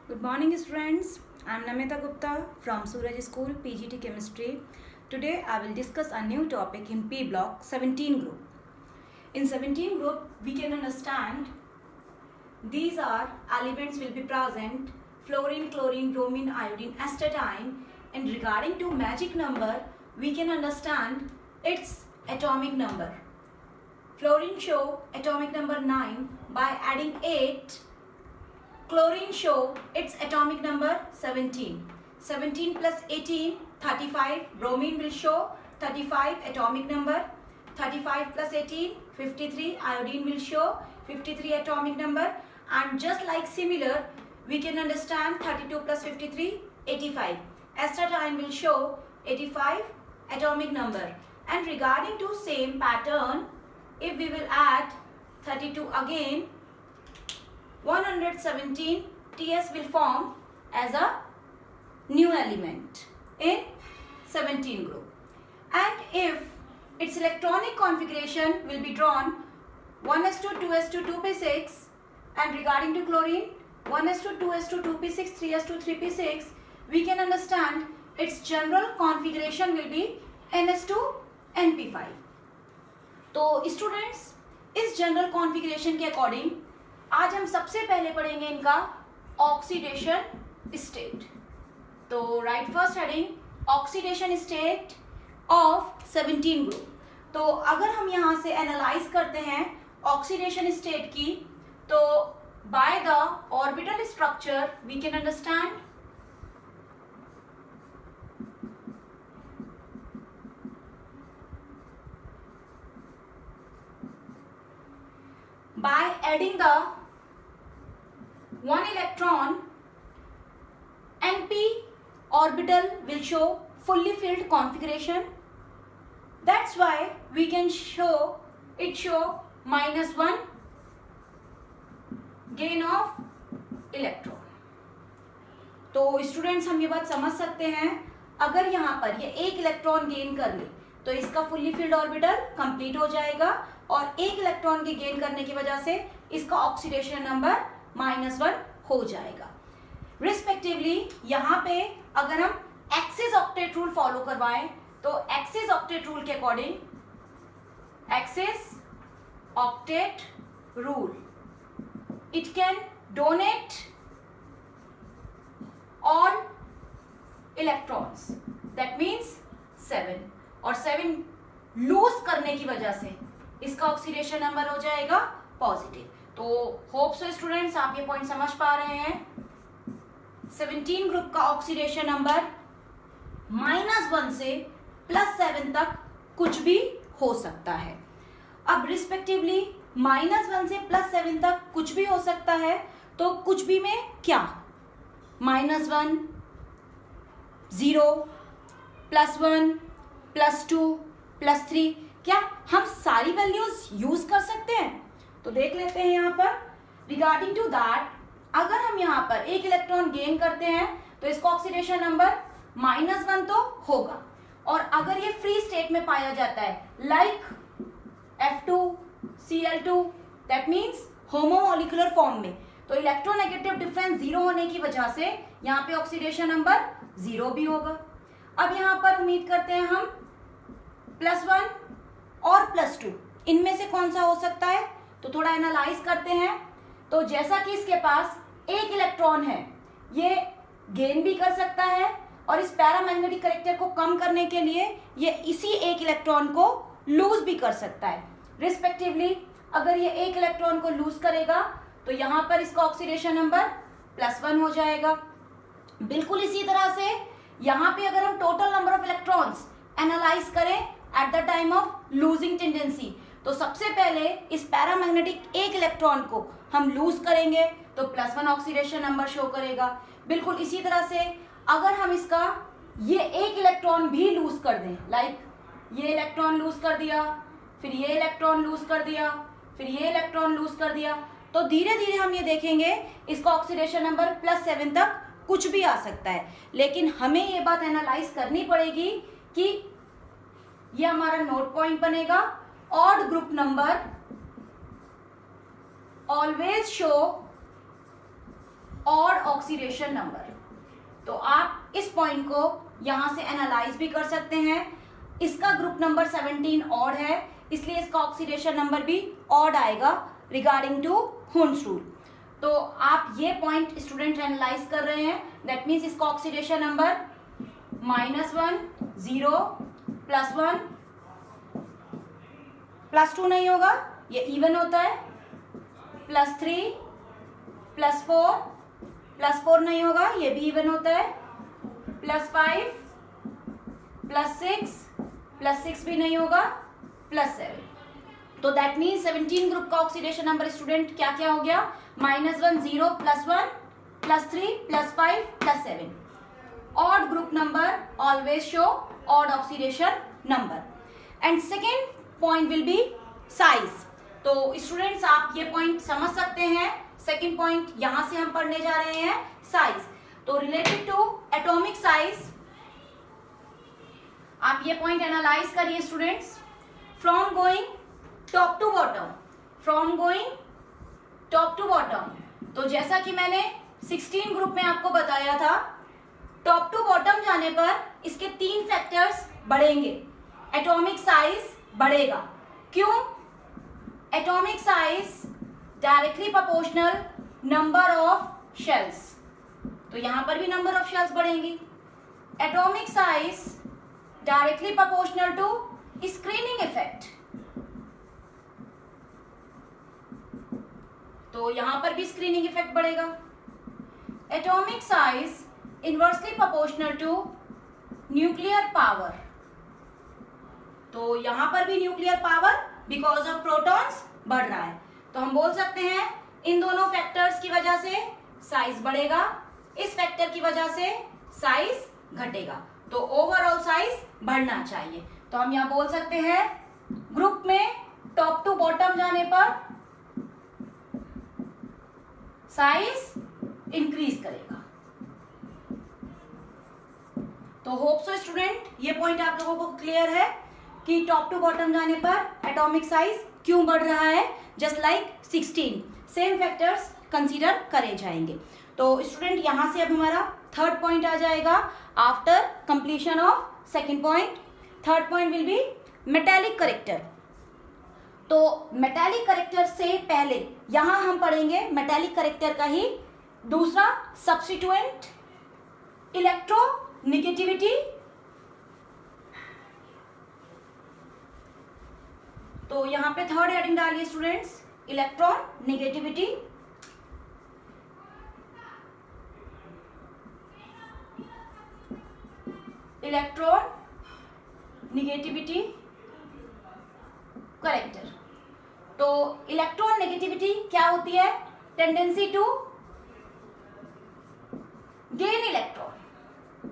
Good morning, students. I am Namita Gupta from Suraj School, PGT Chemistry. Today, I will discuss a new topic in P block 17 group. In 17 group, we can understand these are elements will be present: fluorine, chlorine, bromine, iodine, astatine. And regarding to magic number, we can understand its atomic number. Fluorine show atomic number 9 by adding 8. Chlorine show its atomic number 17. 17 plus 18, 35. Bromine will show 35 atomic number. 35 plus 18, 53. Iodine will show 53 atomic number. And just like similar, we can understand 32 plus 53, 85. Astatine will show 85 atomic number. And regarding to same pattern, if we will add 32 again, 117 TS will form as a new element in 17 group. And if its electronic configuration will be drawn 1s2, 2s2, 2p6, and regarding to chlorine 1s2, 2s2, 2p6, 3s2, 3p6, we can understand its general configuration will be ns2, np5. तो students, इस general configuration के according आज हम सबसे पहले पढ़ेंगे इनका oxidation state. तो right first heading oxidation state of 17 group. तो अगर हम यहाँ से एनालाइज करते हैं ऑक्सीडेशन स्टेट की, तो by the orbital structure we can understand by adding the one electron, np orbital will show fully filled configuration. That's why we can show -1 gain of electron. तो स्टूडेंट्स, हम ये बात समझ सकते हैं, अगर यहाँ पर ये एक इलेक्ट्रॉन गेन कर ले तो इसका फुल्ली फिल्ड ऑर्बिटल कंप्लीट हो जाएगा, और एक इलेक्ट्रॉन के गेन करने की वजह से इसका ऑक्सीडेशन नंबर -1 हो जाएगा. रिस्पेक्टिवली यहाँ पे अगर हम एक्सिस ऑक्टेट रूल फॉलो करवाएं, तो एक्सिस ऑक्टेट रूल के according axis octet rule it can donate all electrons, that means 7, और 7 लूज करने की वजह से इसका ऑक्सीडेशन नंबर हो जाएगा पॉजिटिव. तो होप सो स्टूडेंट्स आप ये पॉइंट समझ पा रहे हैं. 17 ग्रुप का ऑक्सीडेशन नंबर -1 से +7 तक कुछ भी हो सकता है. अब रिस्पेक्टिवली -1 से +7 तक कुछ भी हो सकता है, तो कुछ भी में क्या, -1, 0, +1, +2, +3, क्या हम सारी वैल्यूज यूज कर सकते हैं? तो देख लेते हैं यहाँ पर. रिगार्डिंग टू दैट, अगर हम यहाँ पर एक इलेक्ट्रॉन गेन करते हैं तो इसका ऑक्सीडेशन नंबर -1 तो होगा, और अगर ये फ्री स्टेट में पाया जाता है like F2Cl2, that means homomolecular form में, तो इलेक्ट्रोनेगेटिव डिफरेंस 0 होने की वजह से यहाँ पे ऑक्सीडेशन नंबर 0 भी होगा. अब यहाँ पर उम्मीद करते हैं हम +1 और +2, इनमें से कौन सा हो सकता है, तो थोड़ा एनालाइज करते हैं. तो जैसा कि इसके पास एक इलेक्ट्रॉन है, ये गेन भी कर सकता है, और इस पैरामैग्नेटिक कैरेक्टर को कम करने के लिए ये इसी एक इलेक्ट्रॉन को लूज भी कर सकता है. रिस्पेक्टिवली अगर ये एक इलेक्ट्रॉन को लूज करेगा तो यहाँ पर इसका ऑक्सीडेशन नंबर +1 हो जाएगा. बिल्कुल इसी तरह से यहाँ पे अगर हम total number of electrons analyse करें at the time of losing tendency, तो सबसे पहले इस पैरामैग्नेटिक एक इलेक्ट्रॉन को हम लूज करेंगे तो +1 ऑक्सीडेशन नंबर शो करेगा. बिल्कुल इसी तरह से अगर हम इसका ये एक इलेक्ट्रॉन भी लूज कर दें, लाइक ये इलेक्ट्रॉन लूज कर दिया, फिर ये इलेक्ट्रॉन लूज कर दिया, फिर ये इलेक्ट्रॉन लूज कर दिया, तो धीरे धीरे हम ये देखेंगे इसका ऑक्सीडेशन नंबर +7 तक कुछ भी आ सकता है. लेकिन हमें ये बात एनालाइज करनी पड़ेगी कि ये हमारा नोट पॉइंट बनेगा. Odd group number always show odd oxidation number. तो आप इस पॉइंट को यहां से एनालाइज भी कर सकते हैं। इसका ग्रुप नंबर 17 ऑड है, इसलिए इसका ऑक्सीडेशन नंबर भी ऑड आएगा रिगार्डिंग टू हुन्स रूल। तो आप ये पॉइंट स्टूडेंट एनालाइज कर रहे हैं, दैट मीन्स इसका ऑक्सीडेशन नंबर -1, 0, +1, +2 नहीं होगा, ये इवन होता है, +3, +4, +4 नहीं होगा, ये भी इवन होता है, +5, +6, +6 भी नहीं होगा, +7। तो दैट मीन्स 17 ग्रुप का ऑक्सीडेशन नंबर स्टूडेंट क्या क्या हो गया, -1, 0, +1, +3, +5, +7। Odd group number always show odd oxidation number. And second point will B size. तो स्टूडेंट्स आप ये पॉइंट समझ सकते हैं, सेकेंड पॉइंट यहां से हम पढ़ने जा रहे हैं साइज। तो रिलेटेड टू एटॉमिक साइज आप ये पॉइंट एनालाइज करिए students. From going top to bottom, from going top to bottom, तो जैसा कि मैंने 16 ग्रुप में आपको बताया था, टॉप टू बॉटम जाने पर इसके 3 फैक्टर्स बढ़ेंगे, एटॉमिक साइज बढ़ेगा। क्यों? Atomic size directly proportional number of shells, तो यहां पर भी नंबर ऑफ शेल्स बढ़ेंगी। Atomic size directly proportional to screening effect, तो यहां पर भी स्क्रीनिंग इफेक्ट बढ़ेगा। Atomic size inversely proportional to nuclear power, तो यहां पर भी nuclear power because of protons बढ़ रहा है, तो हम बोल सकते हैं इन दोनों फैक्टर्स की वजह से साइज बढ़ेगा, इस फैक्टर की वजह से साइज घटेगा, तो ओवरऑल साइज बढ़ना चाहिए। तो हम यहां बोल सकते हैं ग्रुप में टॉप टू बॉटम जाने पर साइज इंक्रीज करेगा। तो होप सो स्टूडेंट ये पॉइंट आप लोगों को क्लियर है कि टॉप टू बॉटम जाने पर एटॉमिक साइज क्यों बढ़ रहा है। Just like 16 same factors consider करे जाएंगे। तो स्टूडेंट यहां से अब हमारा थर्ड पॉइंट आ जाएगा after completion of second point. Third point will B metallic character. तो मेटालिक करेक्टर से पहले यहां हम पढ़ेंगे मेटालिक करेक्टर का ही दूसरा सब्स्टिट्यूएंट, इलेक्ट्रोनेगेटिविटी। तो यहां पे थर्ड हेडिंग डालिए students, electron negativity. Electron negativity character. तो इलेक्ट्रॉन नेगेटिविटी क्या होती है? Tendency to gain electron,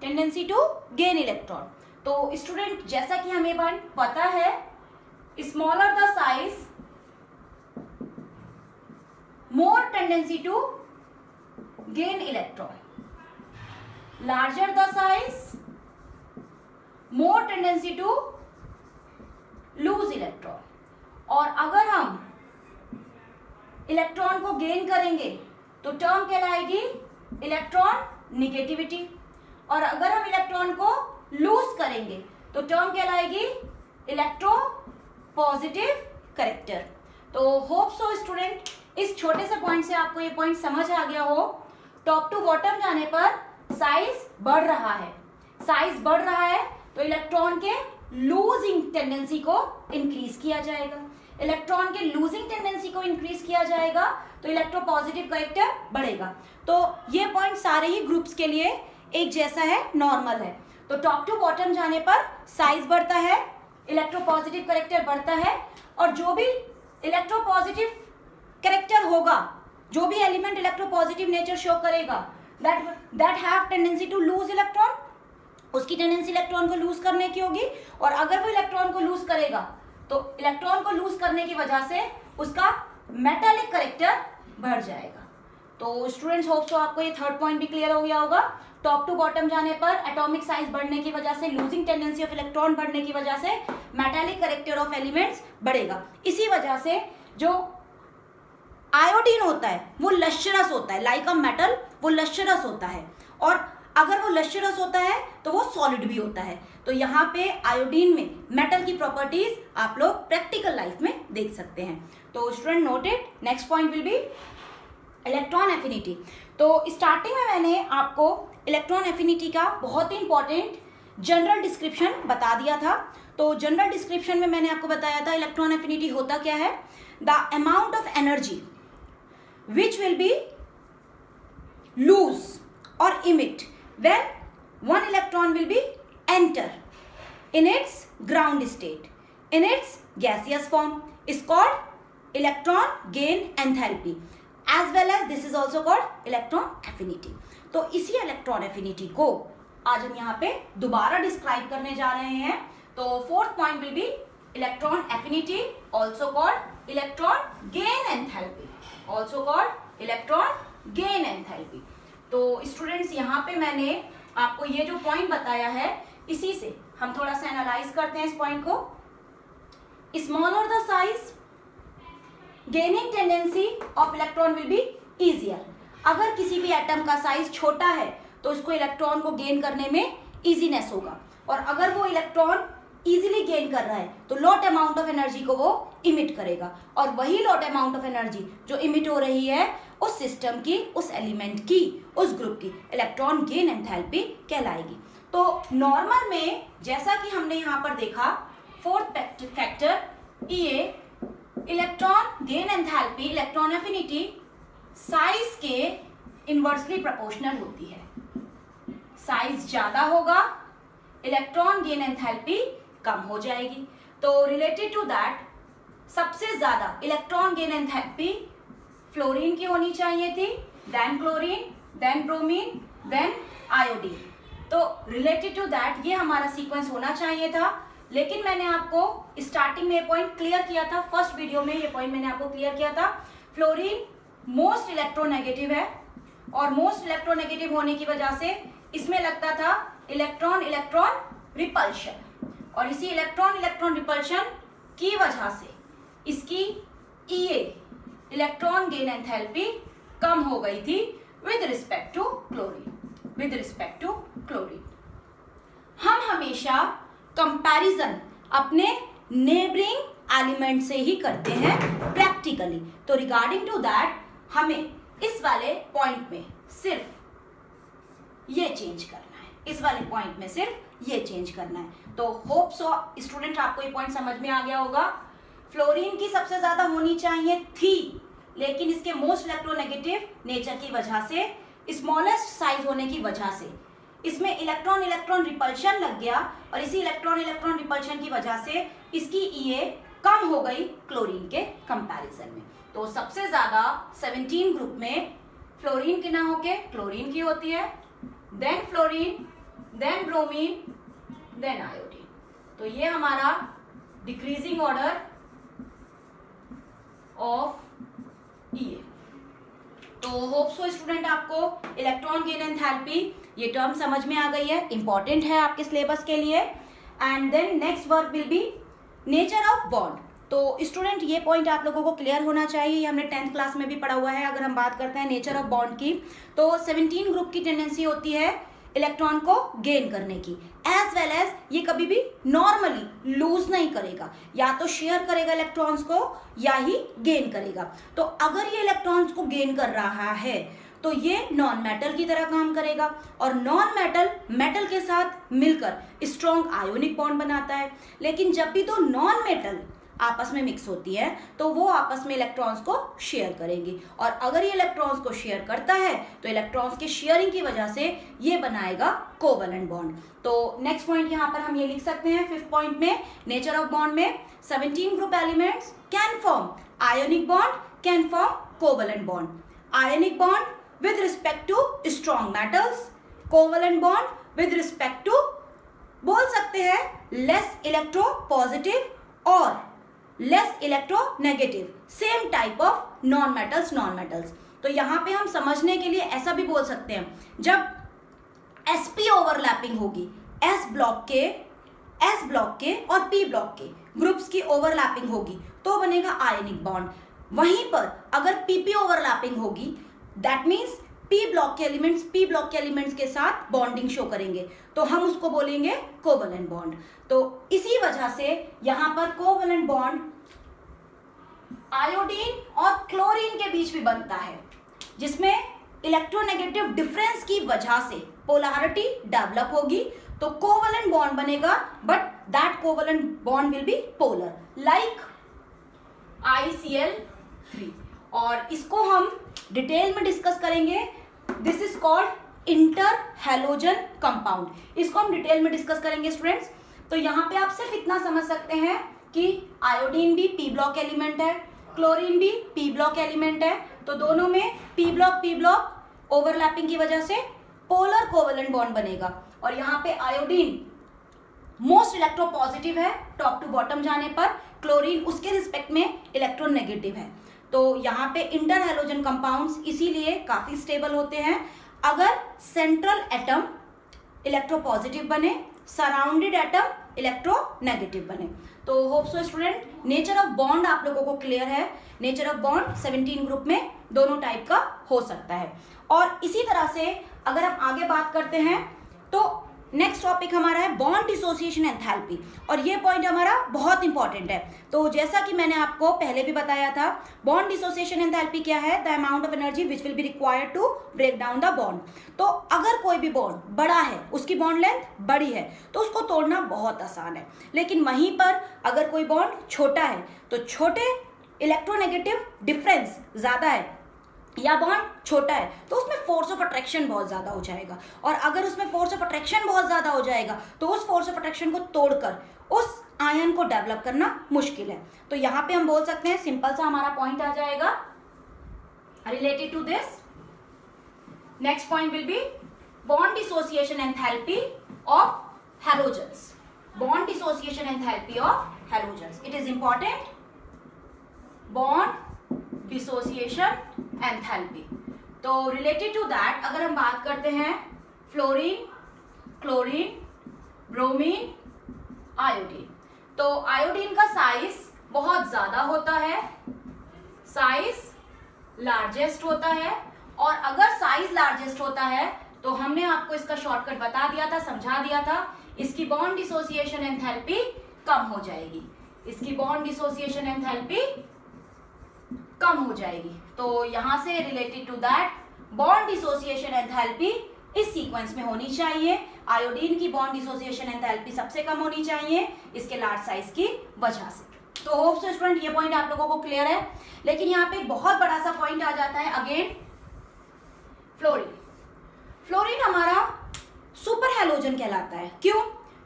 tendency to gain electron. तो स्टूडेंट जैसा कि हमें पता है, smaller the size more tendency to gain electron, larger the size more tendency to lose electron. और अगर हम इलेक्ट्रॉन को गेन करेंगे तो टर्म कहलाएगी इलेक्ट्रॉन निगेटिविटी, और अगर हम इलेक्ट्रॉन को लूज करेंगे तो टर्म कहलाएगी इलेक्ट्रो पॉजिटिव करेक्टर। तो होप सो स्टूडेंट इस छोटे से पॉइंट से आपको ये पॉइंट समझ आ गया हो। टॉप टू बॉटम जाने पर साइज बढ़ रहा है, साइज बढ़ रहा है तो इलेक्ट्रॉन के लूजिंग टेंडेंसी को इंक्रीज किया जाएगा। इलेक्ट्रॉन के लूजिंग टेंडेंसी को इंक्रीज किया जाएगा तो इलेक्ट्रोपॉजिटिव करेक्टर बढ़ेगा। तो ये पॉइंट सारे ही ग्रुप्स के लिए एक जैसा है, नॉर्मल है। तो टॉप टू बॉटम जाने पर साइज बढ़ता है, इलेक्ट्रोपॉजिटिव करेक्टर बढ़ता है, और जो भी इलेक्ट्रोपॉजिटिव करेक्टर होगा, जो भी एलिमेंट इलेक्ट्रोपॉजिटिव नेचर शो करेगा, that have tendency to lose electron, उसकी टेंडेंसी इलेक्ट्रॉन को लूज करने की होगी। और अगर वो इलेक्ट्रॉन को लूज करेगा तो इलेक्ट्रॉन को लूज करने की वजह से उसका मेटालिक करेक्टर बढ़ जाएगा। तो स्टूडेंट्स होप सो आपको ये थर्ड पॉइंट भी क्लियर हो गया होगा। टॉप टू बॉटम जाने पर एटॉमिक साइज बढ़ने की वजह से, लूजिंग टेंडेंसी ऑफ इलेक्ट्रॉन बढ़ने की वजह से मेटालिक करेक्टर ऑफ एलिमेंट्स बढ़ेगा। इसी वजह से जो आयोडीन होता है वो लश्चरस होता है, लाइक अ मेटल, वो लश्चरस होता है, और अगर वो लश्चरस होता है तो वो सॉलिड भी होता है। तो यहाँ पे आयोडीन में मेटल की प्रॉपर्टीज आप लोग प्रैक्टिकल लाइफ में देख सकते हैं। तो student note it. Next point will B electron affinity. तो स्टार्टिंग में मैंने आपको इलेक्ट्रॉन एफिनिटी का बहुत ही इंपॉर्टेंट जनरल डिस्क्रिप्शन बता दिया था। तो जनरल डिस्क्रिप्शन में मैंने आपको बताया था इलेक्ट्रॉन एफिनिटी होता क्या है, the amount of energy which will be lose और emit when one electron will be enter in its ground state in its gaseous form is called electron gain enthalpy, as well as this is also called electron affinity। तो इसी electron affinity को आज हम यहाँ पे दोबारा describe करने जा रहे हैं। तो fourth point will B electron affinity, also called electron gain enthalpy, also called electron gain enthalpy. तो स्टूडेंट्स यहाँ पे मैंने आपको ये जो पॉइंट बताया है इसी से हम थोड़ा सा एनालाइज करते हैं इस पॉइंट को। Smaller the size gaining tendency of electron will be easier. अगर किसी भी एटम का साइज छोटा है तो उसको इलेक्ट्रॉन को गेन करने में इजीनेस होगा, और अगर वो इलेक्ट्रॉन इजीली गेन कर रहा है तो लॉट अमाउंट ऑफ एनर्जी को वो इमिट करेगा, और वही लॉट अमाउंट ऑफ एनर्जी जो इमिट हो रही है उस सिस्टम की, उस एलिमेंट की, उस ग्रुप की इलेक्ट्रॉन गेन एंथैल्पी कहलाएगी। तो नॉर्मल में जैसा कि हमने यहाँ पर देखा फोर्थ फैक्टर ये electron gain enthalpy, electron affinity size के इनवर्सली प्रोपोर्शनल होती है। साइज ज्यादा होगा इलेक्ट्रॉन गेन एंथैल्पी कम हो जाएगी। तो रिलेटेड टू दैट सबसे ज्यादा इलेक्ट्रॉन गेन एंथैल्पी फ्लोरीन की होनी चाहिए थी, then chlorine, then bromine, then iodine. तो रिलेटेड टू दैट ये हमारा सीक्वेंस होना चाहिए था, लेकिन मैंने आपको स्टार्टिंग में ये पॉइंट क्लियर किया था, फर्स्ट वीडियो में ये पॉइंट मैंने आपको क्लियर किया था। फ्लोरीन मोस्ट इलेक्ट्रोनेगेटिव है, और मोस्ट इलेक्ट्रोनेगेटिव होने की वजह से इसमें लगता था इलेक्ट्रॉन इलेक्ट्रॉन रिपल्शन, और इसी इलेक्ट्रॉन इलेक्ट्रॉन रिपल्शन की वजह से इसकी ईए इलेक्ट्रॉन गेन एंथैल्पी कम हो गई थी with respect to chlorine, with respect to chlorine. हम हमेशा कंपैरिजन अपने नेबरिंग एलिमेंट से ही करते हैं प्रैक्टिकली। तो रिगार्डिंग टू दैट हमें इस वाले पॉइंट में सिर्फ ये चेंज करना है, इस वाले पॉइंट में सिर्फ ये चेंज करना है। तो होप सो स्टूडेंट आपको ये पॉइंट समझ में आ गया होगा। फ्लोरीन की सबसे ज्यादा होनी चाहिए थी, लेकिन इसके मोस्ट इलेक्ट्रोनेगेटिव नेचर की वजह से, स्मॉलेस्ट साइज होने की वजह से इसमें इलेक्ट्रॉन इलेक्ट्रॉन रिपल्शन लग गया, और इसी इलेक्ट्रॉन इलेक्ट्रॉन रिपल्शन की वजह से इसकी ईए कम हो गई क्लोरीन के कंपैरिजन में। तो सबसे ज्यादा 17 ग्रुप में फ्लोरीन की ना होके क्लोरीन की होती है, then fluorine, then bromine, then iodine. तो ये हमारा डिक्रीजिंग ऑर्डर ऑफ ईए। तो होप सो स्टूडेंट आपको इलेक्ट्रॉन गेन एंथैल्पी ये टर्म समझ में आ गई है, इंपॉर्टेंट है आपके सिलेबस के लिए। And then next work will be nature of bond. तो स्टूडेंट ये पॉइंट आप लोगों को क्लियर होना चाहिए, ये हमने 10th क्लास में भी पढ़ा हुआ है। अगर हम बात करते हैं नेचर ऑफ बॉन्ड की, तो 17 ग्रुप की टेंडेंसी होती है इलेक्ट्रॉन को गेन करने की, एज वेल एज ये कभी भी नॉर्मली लूज नहीं करेगा, या तो शेयर करेगा इलेक्ट्रॉन्स को या ही गेन करेगा। तो अगर ये इलेक्ट्रॉन्स को गेन कर रहा है तो ये नॉन मेटल की तरह काम करेगा, और नॉन मेटल मेटल के साथ मिलकर स्ट्रॉन्ग आयोनिक बॉन्ड बनाता है। लेकिन जब भी दो नॉन मेटल आपस में मिक्स होती है तो वो आपस में इलेक्ट्रॉन्स को शेयर करेंगी, और अगर ये इलेक्ट्रॉन्स को शेयर करता है तो इलेक्ट्रॉन्स के शेयरिंग की वजह से ये बनाएगा कोवलेंट बॉन्ड। तो नेक्स्ट पॉइंट यहाँ पर हम ये लिख सकते हैं 5th पॉइंट में, नेचर ऑफ बॉन्ड में 17 group elements can form ionic bond, can form covalent bond. Ionic bond with respect to strong metals, covalent bond with respect to बोल सकते हैं less electropositive और less electronegative, same type of non metals। तो यहाँ पे हम समझने के लिए ऐसा भी बोल सकते हैं, जब sp ओवरलैपिंग होगी s ब्लॉक के और p ब्लॉक के ग्रुप्स की ओवरलैपिंग होगी तो बनेगा आयनिक बॉन्ड। वहीं पर अगर पीपी ओवरलैपिंग होगी, दैट मीन्स पी ब्लॉक के एलिमेंट्स के साथ बॉन्डिंग शो करेंगे, तो हम उसको बोलेंगे कोवलेंट बॉन्ड। तो इसी वजह से यहां पर कोवलेंट बॉन्ड आयोडीन और क्लोरीन के बीच भी बनता है, जिसमें इलेक्ट्रोनेगेटिव डिफरेंस की वजह से पोलैरिटी डेवलप होगी, तो कोवलेंट बॉन्ड बनेगा, but that covalent bond will be polar like ICl3। और इसको हम डिटेल में डिस्कस करेंगे। This is called inter halogen compound. इसको हम डिटेल में डिस्कस करेंगे स्टूडेंट्स। तो यहाँ पे आप सिर्फ इतना समझ सकते हैं कि आयोडीन भी पी ब्लॉक एलिमेंट है, क्लोरीन भी पी ब्लॉक एलिमेंट है, तो दोनों में पी ब्लॉक ओवरलैपिंग की वजह से पोलर कोवलेंट बॉन्ड बनेगा। और यहाँ पे आयोडीन मोस्ट इलेक्ट्रोपॉजिटिव है टॉप टू बॉटम जाने पर, क्लोरीन उसके रिस्पेक्ट में इलेक्ट्रोनेगेटिव है। तो यहाँ पे इंटर हैलोजन कंपाउंड्स इसीलिए काफी स्टेबल होते हैं अगर सेंट्रल एटम इलेक्ट्रोपॉजिटिव बने, सराउंडेड एटम इलेक्ट्रोनेगेटिव बने। तो hope so student, nature of bond आप लोगों को क्लियर है। नेचर ऑफ बॉन्ड 17 ग्रुप में दोनों टाइप का हो सकता है। और इसी तरह से अगर हम आगे बात करते हैं तो नेक्स्ट टॉपिक हमारा है बॉन्ड डिसोसिएशन एंथैल्पी, और ये पॉइंट हमारा बहुत इंपॉर्टेंट है। तो जैसा कि मैंने आपको पहले भी बताया था, बॉन्ड डिसोसिएशन एंथैल्पी क्या है? The amount of energy which will be required to break down the bond. तो अगर कोई भी बॉन्ड बड़ा है, उसकी बॉन्ड लेंथ बड़ी है, तो उसको तोड़ना बहुत आसान है। लेकिन वहीं पर अगर कोई बॉन्ड छोटा है, तो छोटे इलेक्ट्रोनेगेटिव डिफरेंस ज्यादा है या बॉन्ड छोटा है, तो उसमें फोर्स ऑफ अट्रैक्शन बहुत ज्यादा हो जाएगा। और अगर उसमें फोर्स ऑफ अट्रैक्शन बहुत ज्यादा हो जाएगा, तो उस फोर्स ऑफ अट्रैक्शन को तोड़कर उस आयन को डेवलप करना मुश्किल है। तो यहां पे हम बोल सकते हैं, सिंपल सा हमारा पॉइंट आ जाएगा related to this. Next point will be bond dissociation enthalpy of halogens. Bond dissociation enthalpy of halogens, it is important. Bond dissociation enthalpy, तो रिलेटेड टू दैट अगर हम बात करते हैं फ्लोरीन, क्लोरीन, ब्रोमीन, आयोडीन, तो iodine का size बहुत ज्यादा होता है, साइज लार्जेस्ट होता है। और अगर साइज लार्जेस्ट होता है तो हमने आपको इसका शॉर्टकट बता दिया था, समझा दिया था, इसकी बॉन्ड डिसोसिएशन एंथैल्पी कम हो जाएगी, इसकी बॉन्ड डिसोसिएशन एंथैल्पी कम हो जाएगी। तो यहां से related to that bond dissociation enthalpy इस सीक्वेंस में होनी चाहिए। आयोडीन की बॉन्ड डिसोसिएशन एंथैल्पी सबसे कम होनी चाहिए इसके लार्ज साइज की वजह से। तो होप सो स्टूडेंट ये पॉइंट आप लोगों को क्लियर है। लेकिन यहाँ पे एक बहुत बड़ा सा पॉइंट आ जाता है अगेन, फ्लोरीन। फ्लोरीन हमारा सुपर हैलोजन कहलाता है। क्यों?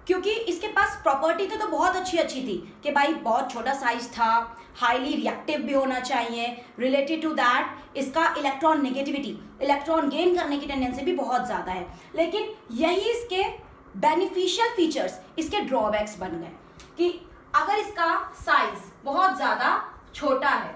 क्योंकि इसके पास प्रॉपर्टी तो बहुत अच्छी थी कि भाई बहुत छोटा साइज था, हाईली रिएक्टिव भी होना चाहिए, रिलेटेड टू दैट इसका इलेक्ट्रॉन नेगेटिविटी, इलेक्ट्रॉन गेन करने की टेंडेंसी भी बहुत ज़्यादा है। लेकिन यही इसके बेनिफिशियल फीचर्स, इसके ड्रॉबैक्स बन गए कि अगर इसका साइज बहुत ज़्यादा छोटा है,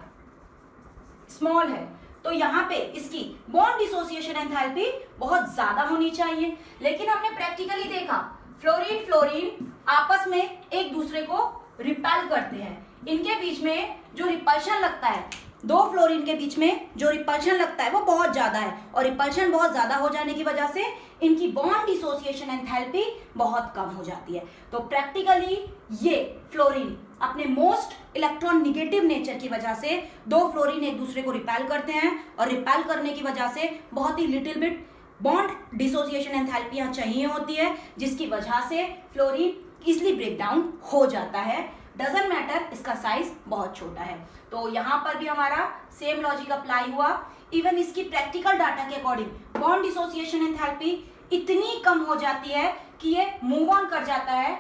स्मॉल है, तो यहाँ पे इसकी बॉन्ड डिसोसिएशन एंथैल्पी बहुत ज़्यादा होनी चाहिए। लेकिन हमने प्रैक्टिकली देखा फ्लोरीन फ्लोरीन आपस में एक दूसरे को रिपेल करते हैं, इनके बीच में जो रिपल्शन लगता है, दो फ्लोरीन के बीच में जो रिपल्शन लगता है वो बहुत ज्यादा है, और रिपल्शन बहुत ज्यादा हो जाने की वजह से इनकी बॉन्ड डिसोसिएशन एंथैल्पी बहुत कम हो जाती है। तो प्रैक्टिकली ये फ्लोरीन अपने मोस्ट इलेक्ट्रॉन निगेटिव नेचर की वजह से दो फ्लोरीन एक दूसरे को रिपेल करते हैं, और रिपेल करने की वजह से बहुत ही little bit bond dissociation enthalpy यहाँ चाहिए होती है, जिसकी वजह से फ्लोरीन इजिली ब्रेक डाउन हो जाता है। डजंट मैटर इसका साइज बहुत छोटा है। तो यहाँ पर भी हमारा सेम लॉजिक अप्लाई हुआ। इवन इसकी प्रैक्टिकल डाटा के अकॉर्डिंग बॉन्ड डिसोसिएशन एंथैल्पी इतनी कम हो जाती है कि ये मूव ऑन कर जाता है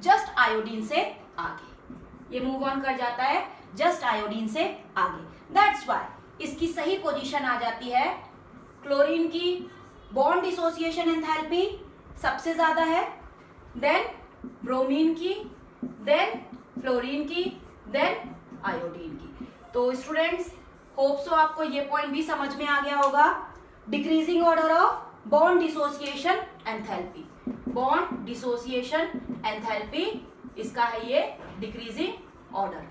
जस्ट आयोडीन से आगे, ये मूव ऑन कर जाता है जस्ट आयोडीन से आगे। दैट्स व्हाई इसकी सही पोजीशन आ जाती है, क्लोरीन की बॉन्ड डिसोसिएशन एंथैल्पी सबसे ज्यादा है, देन ब्रोमीन की, देन फ्लोरीन की, देन आयोडीन की। तो स्टूडेंट्स होप सो आपको ये पॉइंट भी समझ में आ गया होगा। Decreasing order of bond dissociation enthalpy, bond dissociation enthalpy इसका है ये डिक्रीजिंग ऑर्डर।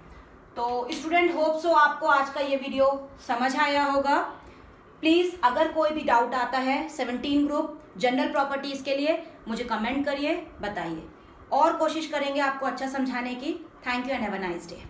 तो स्टूडेंट होप सो आपको आज का ये वीडियो समझ आया होगा। प्लीज़ अगर कोई भी डाउट आता है 17 ग्रुप जनरल प्रॉपर्टीज़ के लिए मुझे कमेंट करिए, बताइए और कोशिश करेंगे आपको अच्छा समझाने की। Thank you and have a nice day.